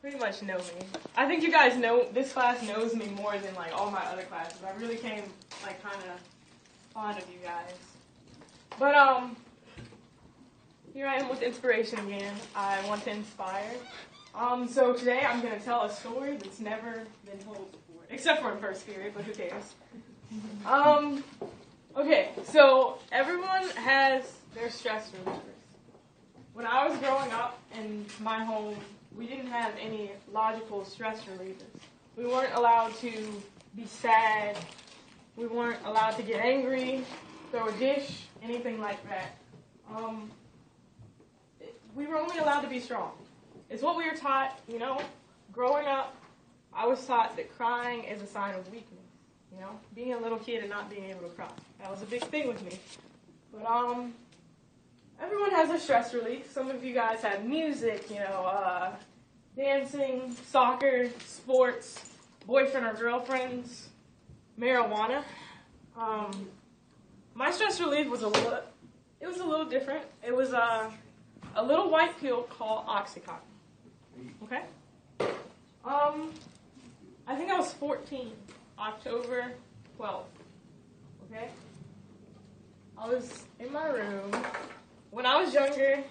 pretty much know me. I think you guys know, this class knows me more than like all my other classes. I really came like kind of fond of you guys. But here I am with inspiration again. I want to inspire. So today I'm going to tell a story that's never been told before, except for in first period, but who cares? Okay, so everyone has their stress relievers. When I was growing up in my home, we didn't have any logical stress relievers. We weren't allowed to be sad. We weren't allowed to get angry, throw a dish, anything like that. We were only allowed to be strong. It's what we were taught, you know. Growing up, I was taught that crying is a sign of weakness. You know, being a little kid and not being able to cry. That was a big thing with me. But everyone has a stress relief. Some of you guys have music, you know, dancing, soccer, sports, boyfriend or girlfriends, marijuana. My stress relief was a little different. It was a little white pill called Oxycontin. Okay? I think I was 14, October 12th. Okay? I was in my room. When I was younger,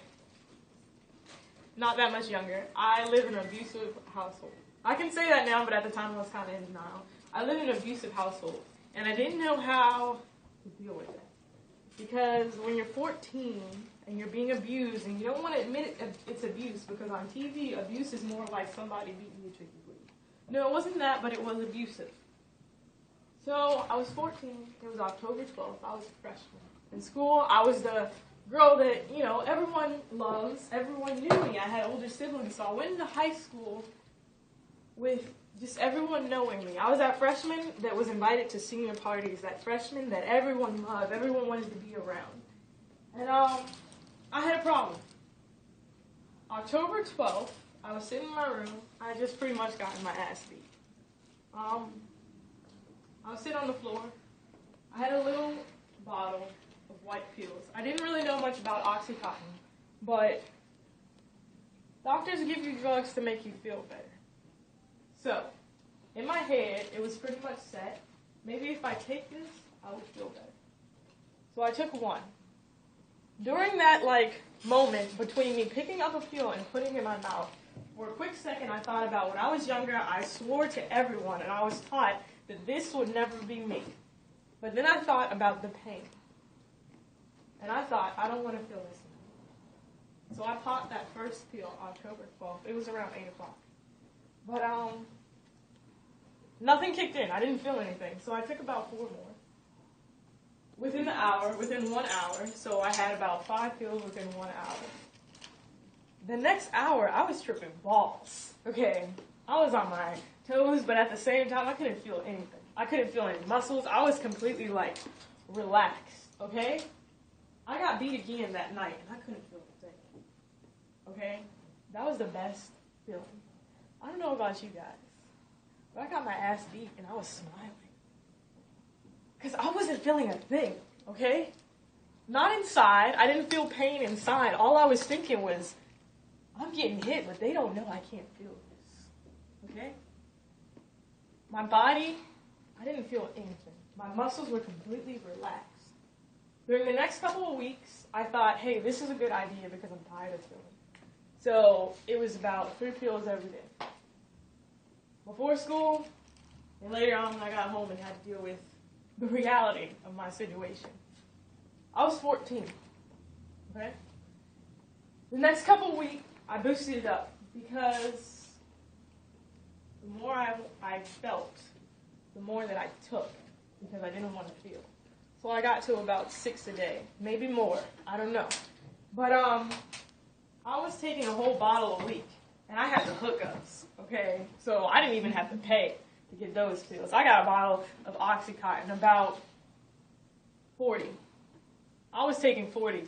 not that much younger, I lived in an abusive household. I can say that now, but at the time I was kind of in denial. I lived in an abusive household, and I didn't know how to deal with that. Because when you're 14 and you're being abused, and you don't want to admit it's abuse, because on TV, abuse is more like somebody beating you to you. No, it wasn't that, but it was abusive. So I was 14. It was October 12th. I was a freshman. In school, I was the girl that, you know, everyone loves. Everyone knew me. I had older siblings, so I went into high school with just everyone knowing me. I was that freshman that was invited to senior parties, that freshman that everyone loved, everyone wanted to be around. And I had a problem. October 12th, I was sitting in my room. I had just pretty much gotten my ass beat. I was sitting on the floor. I had a little bottle of white pills. I didn't really know much about Oxycontin, but doctors give you drugs to make you feel better. So, in my head, it was pretty much set. Maybe if I take this, I would feel better. So I took one. During that, moment between me picking up a pill and putting it in my mouth, for a quick second, I thought about when I was younger, I swore to everyone, and I was taught that this would never be me. But then I thought about the pain. And I thought, I don't want to feel this anymore. So I popped that first pill October 12th. It was around 8 o'clock. But nothing kicked in. I didn't feel anything. So I took about 4 more. Within 1 hour, so I had about 5 pills within 1 hour. The next hour, I was tripping balls. Okay, I was on my toes, but at the same time, I couldn't feel anything. I couldn't feel any muscles. I was completely, relaxed, okay? I got beat again that night, and I couldn't feel a thing, okay? That was the best feeling. I don't know about you guys, but I got my ass beat, and I was smiling. Because I wasn't feeling a thing, okay? Not inside. I didn't feel pain inside. All I was thinking was, I'm getting hit, but they don't know I can't feel this, okay? My body, I didn't feel anything. My muscles were completely relaxed. During the next couple of weeks, I thought, hey, this is a good idea because I'm tired of feeling. So it was about 3 pills every day. Before school, and later on when I got home and had to deal with the reality of my situation. I was 14, okay? The next couple of weeks, I boosted it up because the more I felt, the more that I took because I didn't want to feel. So I got to about 6 a day, maybe more, I don't know. But I was taking a whole bottle a week, and I had the hookups, okay? So I didn't even have to pay to get those pills. I got a bottle of Oxycontin, about 40. I was taking 40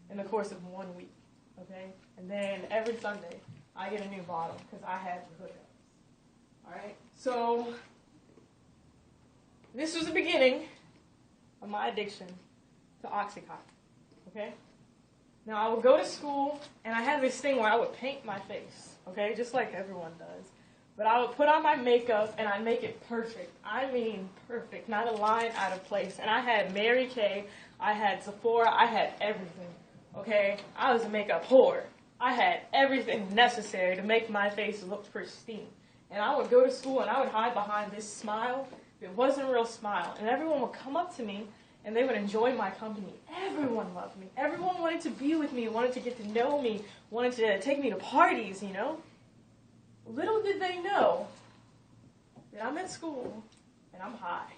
in the course of 1 week, okay? And then every Sunday, I get a new bottle because I had the hookups, all right? So this was the beginning of my addiction to Oxycontin, okay? Now, I would go to school, and I had this thing where I would paint my face, okay, just like everyone does. But I would put on my makeup, and I'd make it perfect. I mean perfect, not a line out of place. And I had Mary Kay, I had Sephora, I had everything, okay? I was a makeup whore. I had everything necessary to make my face look pristine. And I would go to school, and I would hide behind this smile. It wasn't a real smile. And everyone would come up to me, and they would enjoy my company. Everyone loved me. Everyone wanted to be with me, wanted to get to know me, wanted to take me to parties, you know? Little did they know that I'm at school and I'm high.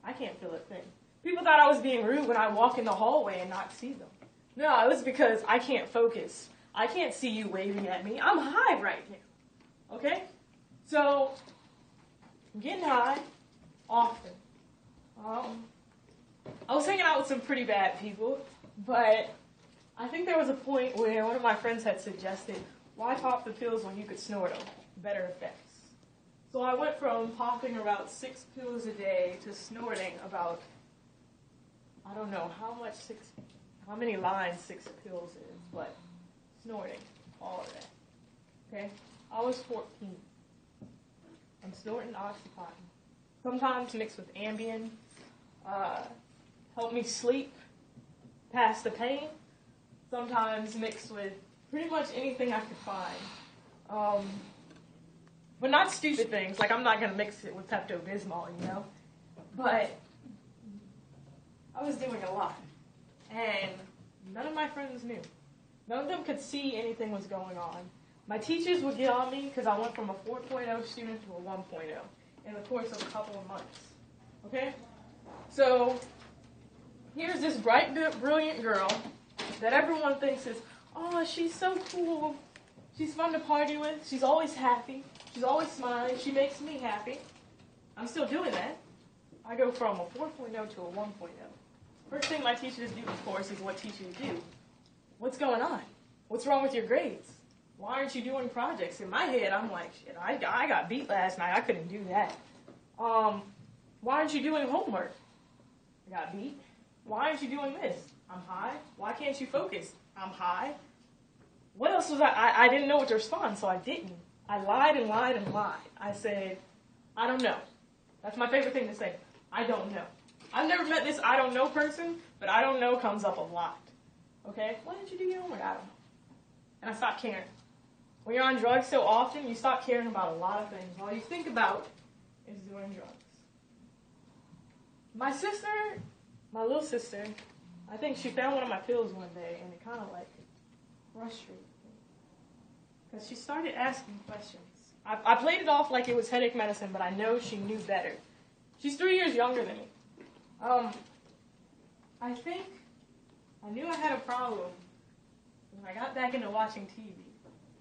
I can't feel a thing. People thought I was being rude when I walk in the hallway and not see them. No, it was because I can't focus. I can't see you waving at me. I'm high right now. Okay? So, I'm getting high often. I was hanging out with some pretty bad people, but I think there was a point where one of my friends had suggested, why pop the pills when you could snort them? Better effects. So I went from popping about 6 pills a day to snorting about, I don't know how many lines 6 pills is, but snorting all of that. Okay? I was 14. I'm snorting Oxycontin. Sometimes mixed with Ambien. Help me sleep, pass the pain. Sometimes mixed with pretty much anything I could find. But not stupid things, like I'm not going to mix it with Pepto-Bismol, you know? But I was doing a lot. And none of my friends knew. None of them could see anything was going on. My teachers would get on me because I went from a 4.0 student to a 1.0 in the course of a couple of months. Okay? So, here's this bright, brilliant girl that everyone thinks is, oh, she's so cool. She's fun to party with. She's always happy. She's always smiling. She makes me happy. I'm still doing that. I go from a 4.0 to a 1.0. First thing my teachers do, of course, is what teachers do. What's going on? What's wrong with your grades? Why aren't you doing projects? In my head, I'm like, shit, I got beat last night. I couldn't do that. Why aren't you doing homework? I got beat. Why aren't you doing this? I'm high. Why can't you focus? I'm high. What else was I didn't know what to respond, so I didn't. I lied and lied and lied. I said, I don't know. That's my favorite thing to say. I don't know. I've never met this I don't know person, but I don't know comes up a lot. Okay? Why didn't you do your homework? I don't know. And I stopped caring. When you're on drugs so often, you stop caring about a lot of things. All you think about is doing drugs. My sister, my little sister, I think she found one of my pills one day, and it kind of like frustrated me. Because she started asking questions. I played it off like it was headache medicine, but I know she knew better. She's 3 years younger than me. I think I knew I had a problem when I got back into watching TV,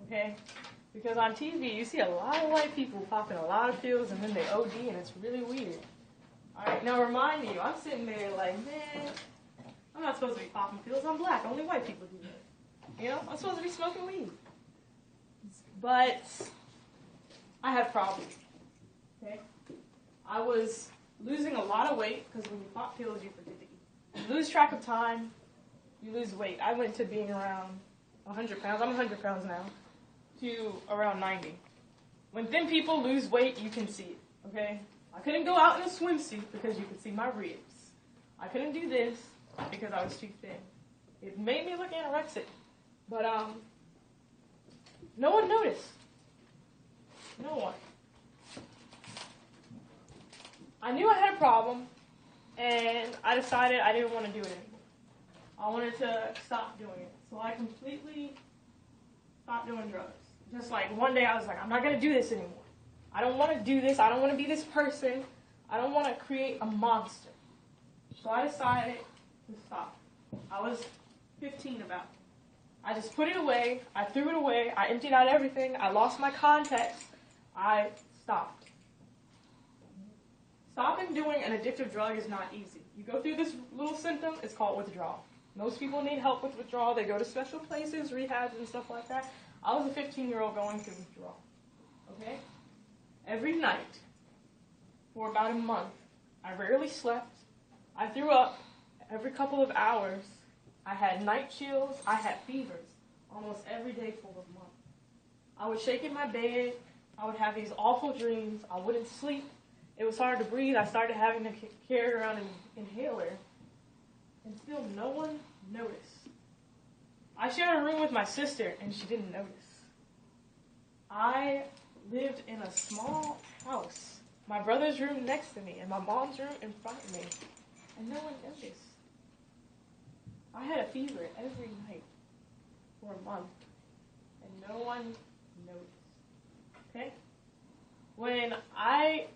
okay? Because on TV, you see a lot of white people popping a lot of pills, and then they OD, and it's really weird. All right, now remind you, I'm sitting there like, man, I'm not supposed to be popping pills. I'm black. Only white people do that. You know, I'm supposed to be smoking weed. But I had problems, okay? I was losing a lot of weight, because when you pop pills, you forget to eat. You lose track of time, you lose weight. I went to being around 100 pounds. I'm 100 pounds now, to around 90. When thin people lose weight, you can see it, okay? I couldn't go out in a swimsuit because you could see my ribs. I couldn't do this because I was too thin. It made me look anorexic. But, no one noticed. No one. I knew I had a problem, and I decided I didn't want to do it anymore. I wanted to stop doing it. So I completely stopped doing drugs. Just like one day I was like, I'm not going to do this anymore. I don't want to do this. I don't want to be this person. I don't want to create a monster. So I decided to stop. I was 15 about it. I just put it away. I threw it away. I emptied out everything. I lost my contacts. I stopped. Stopping doing an addictive drug is not easy. You go through this little symptom. It's called withdrawal. Most people need help with withdrawal. They go to special places, rehabs, and stuff like that. I was a 15-year-old going through withdrawal. Okay? Every night, for about a month, I rarely slept. I threw up every couple of hours. I had night chills. I had fevers almost every day for a month. I would shake in my bed. I would have these awful dreams. I wouldn't sleep. It was hard to breathe. I started having to carry around an inhaler. And still no one noticed. I shared a room with my sister, and she didn't notice. I lived in a small house. My brother's room next to me, and my mom's room in front of me. And no one noticed. I had a fever every night for a month, and no one noticed. Okay? When I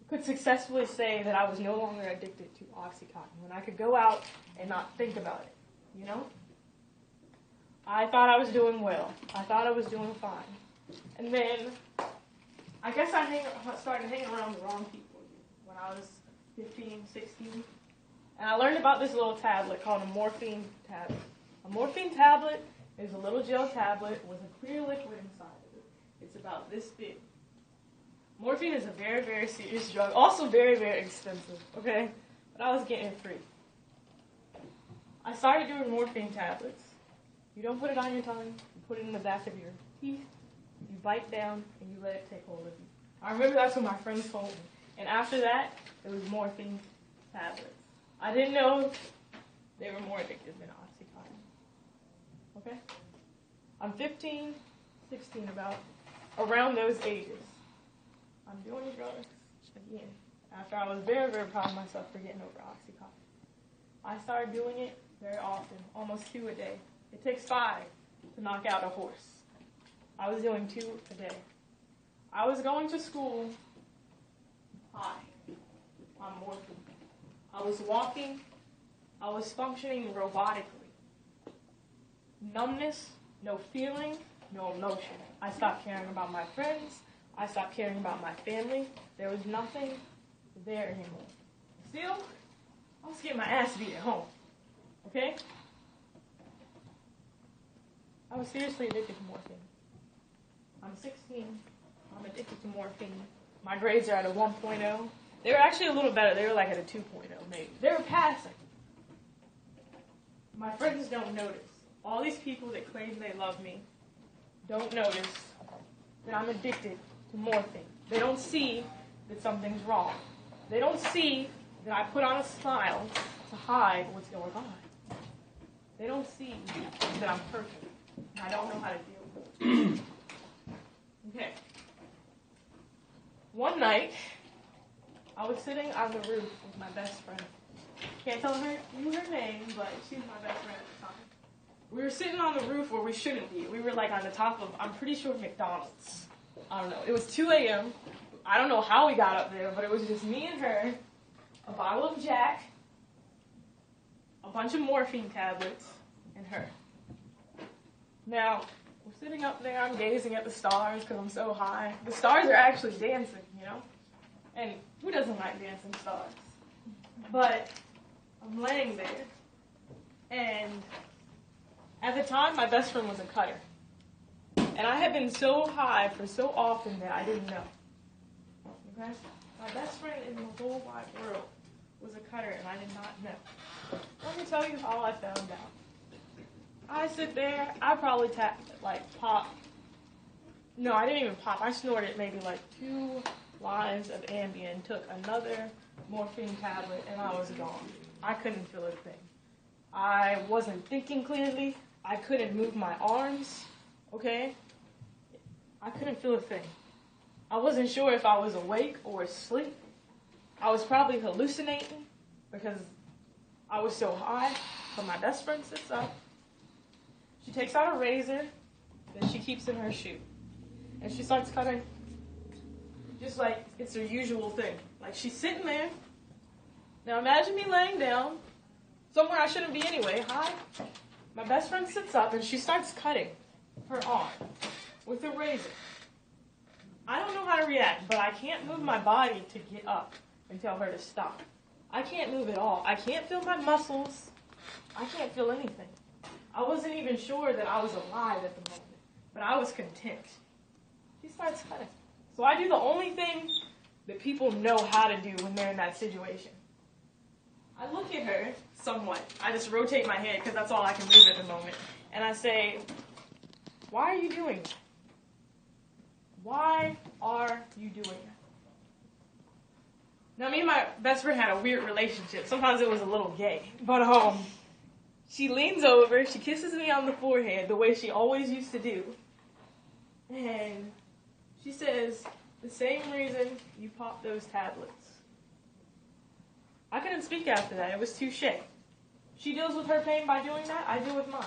could successfully say that I was no longer addicted to Oxycontin, when I could go out and not think about it, you know? I thought I was doing well. I thought I was doing fine. And then, I guess I started hanging around the wrong people when I was 15, 16. And I learned about this little tablet called a morphine tablet. A morphine tablet is a little gel tablet with a clear liquid inside of it. It's about this big. Morphine is a very, very serious drug. Also very, very expensive, okay? But I was getting it free. I started doing morphine tablets. You don't put it on your tongue. You put it in the back of your teeth. You bite down, and you let it take hold of you. I remember that's what my friends told me. And after that, it was morphine tablets. I didn't know they were more addictive than Oxycontin. Okay? I'm 15, 16, around those ages. I'm doing drugs again. After I was very, very proud of myself for getting over Oxycontin. I started doing it very often, almost 2 a day. It takes 5 to knock out a horse. I was doing 2 a day. I was going to school high on morphine. I was walking. I was functioning robotically. Numbness, no feeling, no emotion. I stopped caring about my friends. I stopped caring about my family. There was nothing there anymore. Still, I was getting my ass beat at home. Okay? I was seriously addicted to morphine. I'm 16. I'm addicted to morphine. My grades are at a 1.0. They were actually a little better. They were like at a 2.0 maybe. They were passing. My friends don't notice. All these people that claim they love me don't notice that I'm addicted to morphine. They don't see that something's wrong. They don't see that I put on a smile to hide what's going on. They don't see that I'm perfect. And I don't know how to deal with it. Okay. One night, I was sitting on the roof with my best friend. Can't tell you her name, but she's my best friend at the time. We were sitting on the roof where we shouldn't be. We were like on the top of, I'm pretty sure, McDonald's. I don't know. It was 2 a.m. I don't know how we got up there, but it was just me and her, a bottle of Jack, a bunch of morphine tablets, and her. Now, we're sitting up there. I'm gazing at the stars because I'm so high. The stars are actually dancing, you know? And who doesn't like dancing stars? But I'm laying there. And at the time, my best friend was a cutter. And I had been so high for so often that I didn't know. Okay? My best friend in the whole wide world was a cutter, and I did not know. Let me tell you how I found out. I sit there, I probably pop. No, I didn't even pop. I snorted maybe like 2 lines of Ambien, took another morphine tablet, and I was gone. I couldn't feel a thing. I wasn't thinking clearly. I couldn't move my arms, okay? I couldn't feel a thing. I wasn't sure if I was awake or asleep. I was probably hallucinating because I was so high. But my best friend sits up. She takes out a razor that she keeps in her shoe. And she starts cutting just like it's her usual thing. Like she's sitting there. Now imagine me laying down somewhere I shouldn't be anyway, high. My best friend sits up and she starts cutting her arm with a razor. I don't know how to react, but I can't move my body to get up and tell her to stop. I can't move at all. I can't feel my muscles. I can't feel anything. I wasn't even sure that I was alive at the moment, but I was content. She starts cutting. So I do the only thing that people know how to do when they're in that situation. I look at her somewhat. I just rotate my head because that's all I can move at the moment. And I say, why are you doing that? Why are you doing that? Now, me and my best friend had a weird relationship. Sometimes it was a little gay. But she leans over, she kisses me on the forehead the way she always used to do. And she says, the same reason you popped those tablets. I couldn't speak after that. It was touche. She deals with her pain by doing that. I deal with mine.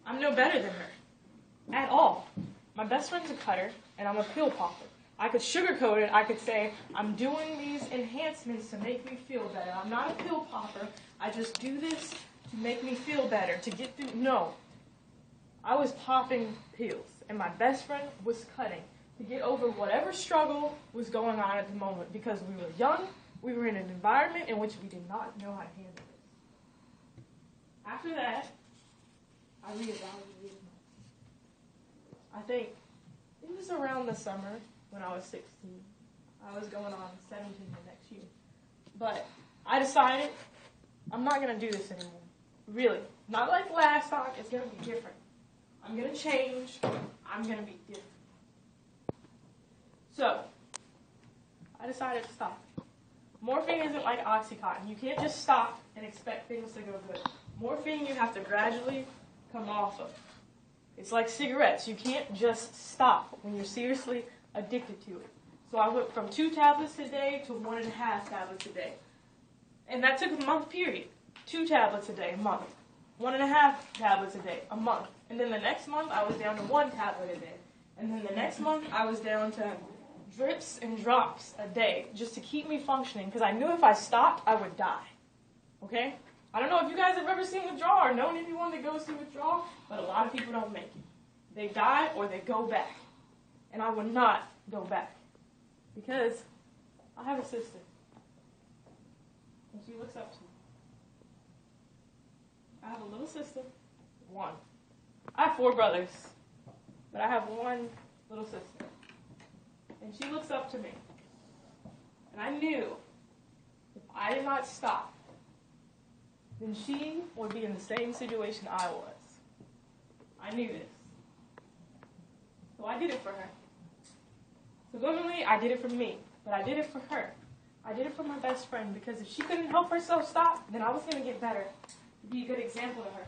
I'm no better than her. At all. My best friend's a cutter, and I'm a pill popper. I could sugarcoat it. I could say, I'm doing these enhancements to make me feel better. I'm not a pill popper. I just do this to make me feel better, to get through. No. I was popping pills, and my best friend was cutting to get over whatever struggle was going on at the moment, because we were young, we were in an environment in which we did not know how to handle it. After that, I reevaluated. I think it was around the summer when I was 16. I was going on 17 the next year. But I decided I'm not going to do this anymore. Really. Not like last time. It's going to be different. I'm going to change. I'm going to be different. So, I decided to stop. Morphine isn't like Oxycontin. You can't just stop and expect things to go good. Morphine you have to gradually come off of. It's like cigarettes. You can't just stop when you're seriously addicted to it. So I went from 2 tablets a day to 1.5 tablets a day. And that took a month period. 2 tablets a day, a month. 1.5 tablets a day, a month. And then the next month, I was down to 1 tablet a day. And then the next month, I was down to drips and drops a day just to keep me functioning, because I knew if I stopped, I would die. Okay? I don't know if you guys have ever seen withdrawal or known anyone that goes through withdrawal, but a lot of people don't make it. They die or they go back. And I would not go back, because I have a sister. And she looks up to me. I have a little sister. 1. I have 4 brothers, but I have 1 little sister. And she looks up to me. And I knew if I did not stop, then she would be in the same situation I was. I knew this. So I did it for her. Subliminally, I did it for me, but I did it for her. I did it for my best friend, because if she couldn't help herself stop, then I was going to get better, to be a good example to her.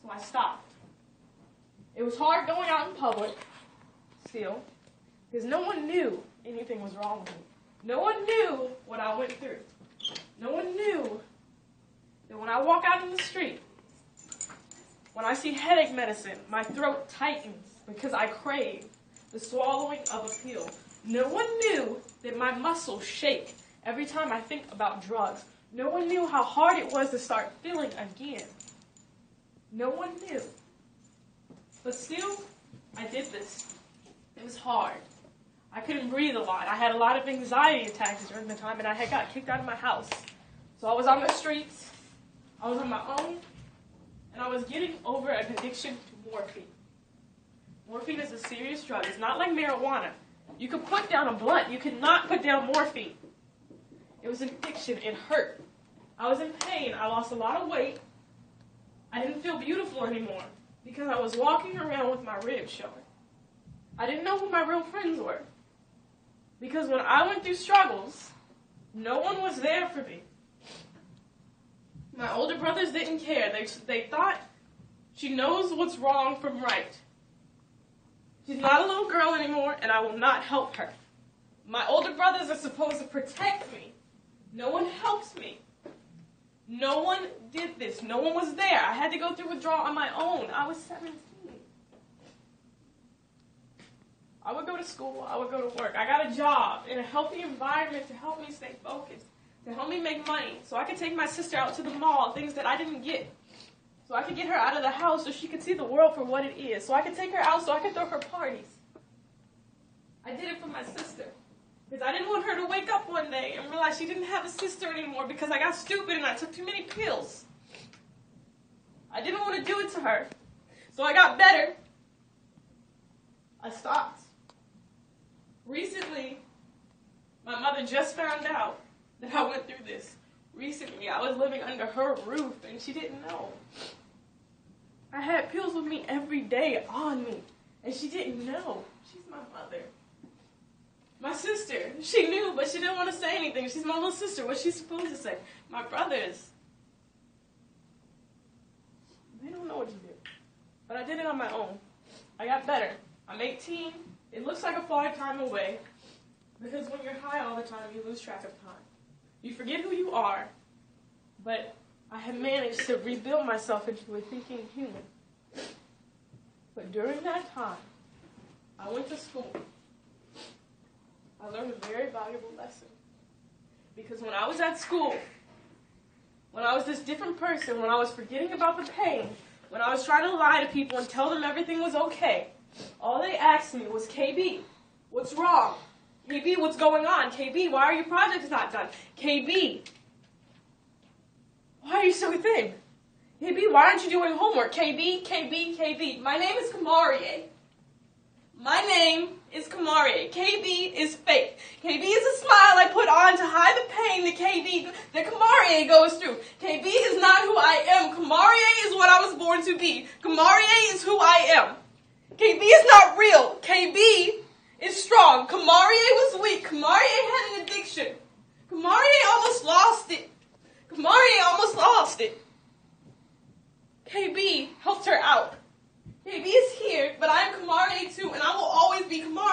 So I stopped. It was hard going out in public, still, because no one knew anything was wrong with me. No one knew what I went through. No one knew that when I walk out in the street, when I see headache medicine, my throat tightens because I crave the swallowing of a pill. No one knew that my muscles shake every time I think about drugs. No one knew how hard it was to start feeling again. No one knew. But still, I did this. It was hard. I couldn't breathe a lot. I had a lot of anxiety attacks during the time, and I had got kicked out of my house. So I was on the streets. I was on my own, and I was getting over an addiction to morphine. Morphine is a serious drug. It's not like marijuana. You can put down a blunt. You cannot put down morphine. It was an addiction. It hurt. I was in pain. I lost a lot of weight. I didn't feel beautiful anymore because I was walking around with my ribs showing. I didn't know who my real friends were, because when I went through struggles, no one was there for me. My older brothers didn't care. They thought, she knows what's wrong from right. She's not a little girl anymore, and I will not help her. My older brothers are supposed to protect me. No one helps me. No one did this. No one was there. I had to go through withdrawal on my own. I was 17. I would go to school. I would go to work. I got a job in a healthy environment to help me stay focused, to help me make money, so I could take my sister out to the mall, things that I didn't get. So I could get her out of the house so she could see the world for what it is. So I could take her out so I could throw her parties. I did it for my sister, because I didn't want her to wake up one day and realize she didn't have a sister anymore because I got stupid and I took too many pills. I didn't want to do it to her. So I got better. I stopped. Recently, my mother just found out that I went through this recently. I was living under her roof and she didn't know. I had pills with me every day on me and she didn't know. She's my mother. My sister, she knew, but she didn't want to say anything. She's my little sister. What's she supposed to say? My brothers, they don't know what to do. But I did it on my own. I got better. I'm 18. It looks like a far time away because when you're high all the time, you lose track of time. You forget who you are, but I have managed to rebuild myself into a thinking human. But during that time, I went to school. I learned a very valuable lesson. Because when I was at school, when I was this different person, when I was forgetting about the pain, when I was trying to lie to people and tell them everything was okay, all they asked me was, KB, what's wrong? KB, what's going on? KB, why are your projects not done? KB, why are you so thin? KB, why aren't you doing homework? KB, KB, KB. My name is Kamarie. My name is Kamarie. KB is fake. KB is a smile I put on to hide the pain that Kamarie goes through. KB is not who I am. Kamarie is what I was born to be. Kamarie is who I am. KB is not real. KB is strong. Kamarie was weak. Kamarie had an addiction. Kamarie almost lost it. Kamarie almost lost it. KB helped her out. KB is here, but I am Kamarie too, and I will always be Kamarie.